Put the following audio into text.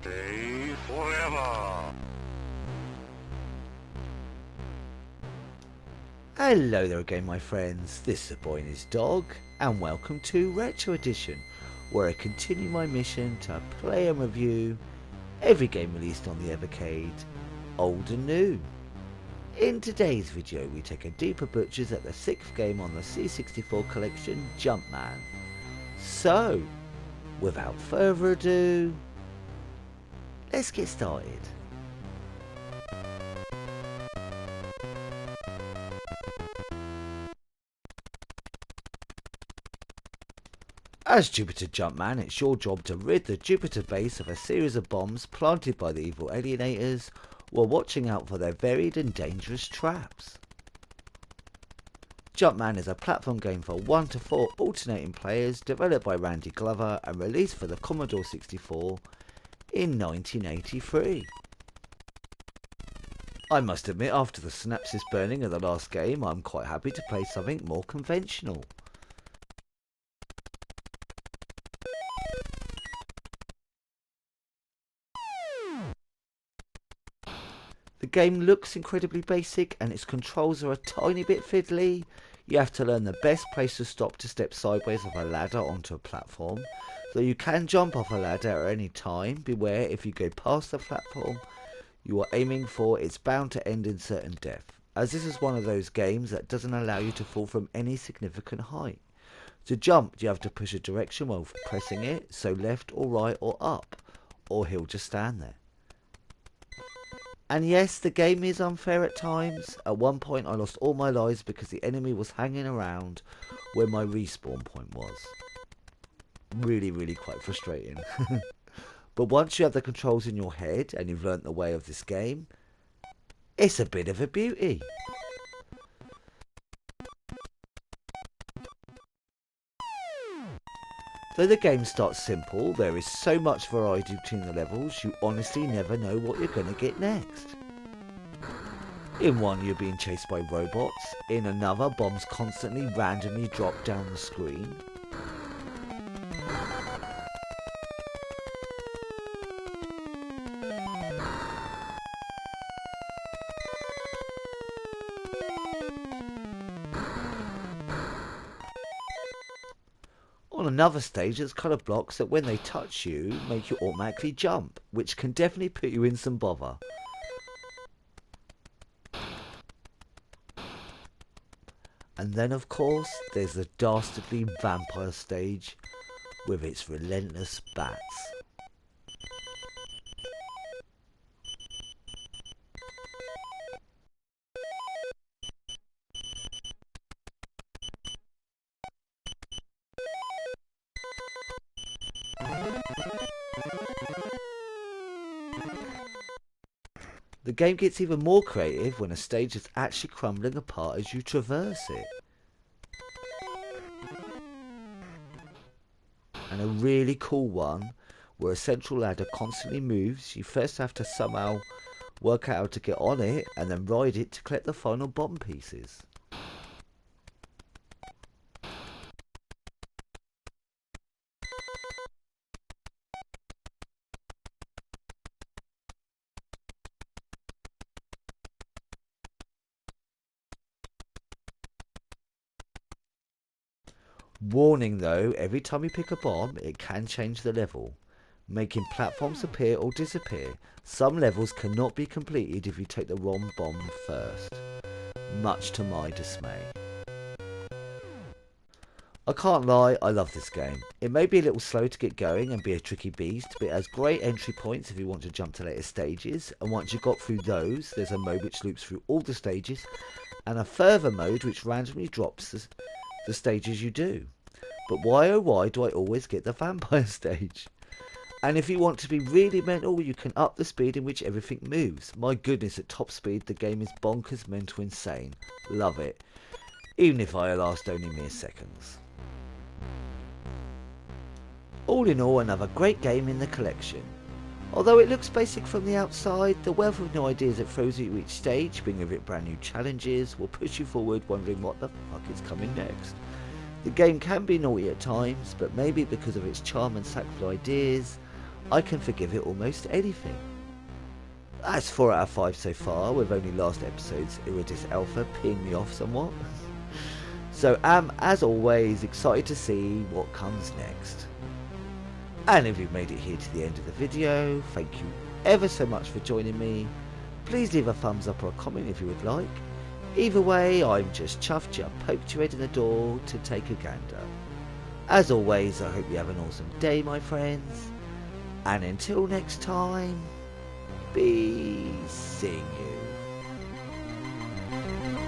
stay forever. Hello there again, my friends, this is the boy and his dog, and welcome to Retro Edition, where I continue my mission to play and review every game released on the Evercade, old and new. In today's video we take a deeper butchers at the 6th game on the C64 Collection, Jumpman. So, without further ado, let's get started. As Jupiter Jumpman, it's your job to rid the Jupiter base of a series of bombs planted by the evil alienators while watching out for their varied and dangerous traps. Jumpman is a platform game for 1 to 4 alternating players developed by Randy Glover and released for the Commodore 64 in 1983. I must admit, after the synapses burning of the last game, I'm quite happy to play something more conventional. The game looks incredibly basic and its controls are a tiny bit fiddly. You have to learn the best place to stop to step sideways off a ladder onto a platform. Though you can jump off a ladder at any time, beware if you go past the platform you are aiming for, it's bound to end in certain death, as this is one of those games that doesn't allow you to fall from any significant height. To jump you have to push a direction while pressing it, so left or right or up, or he'll just stand there. And yes, the game is unfair at times. At one point I lost all my lives because the enemy was hanging around where my respawn point was. Really quite frustrating. But once you have the controls in your head and you've learnt the way of this game, it's a bit of a beauty. Though the game starts simple, there is so much variety between the levels, you honestly never know what you're going to get next. In one you're being chased by robots, in another bombs constantly randomly drop down the screen. On another stage there's colour blocks that when they touch you make you automatically jump, which can definitely put you in some bother. And then of course there's the dastardly vampire stage with its relentless bats. The game gets even more creative when a stage is actually crumbling apart as you traverse it. And a really cool one where a central ladder constantly moves. You first have to somehow work out how to get on it and then ride it to collect the final bomb pieces. Warning though, every time you pick a bomb it can change the level, making platforms appear or disappear. Some levels cannot be completed if you take the wrong bomb first, much to my dismay. I can't lie, I love this game. It may be a little slow to get going and be a tricky beast, but it has great entry points if you want to jump to later stages, and once you've got through those there's a mode which loops through all the stages and a further mode which randomly drops the stages you do. But why oh why do I always get the vampire stage? And if you want to be really mental, you can up the speed in which everything moves. My goodness, at top speed the game is bonkers mental insane. Love it. Even if I last only mere seconds. All in all, another great game in the collection. Although it looks basic from the outside, the wealth of new ideas it throws at you each stage, bringing with it brand new challenges, will push you forward wondering what the fuck is coming next. The game can be naughty at times, but maybe because of its charm and sackful ideas, I can forgive it almost anything. That's 4 out of 5 so far, with only last episode's Iridis Alpha peeing me off somewhat. So am, as always, excited to see what comes next. And if you've made it here to the end of the video, thank you ever so much for joining me. Please leave a thumbs up or a comment if you would like. Either way, I'm just chuffed you poked your head in the door to take a gander. As always, I hope you have an awesome day, my friends. And until next time, be seeing you.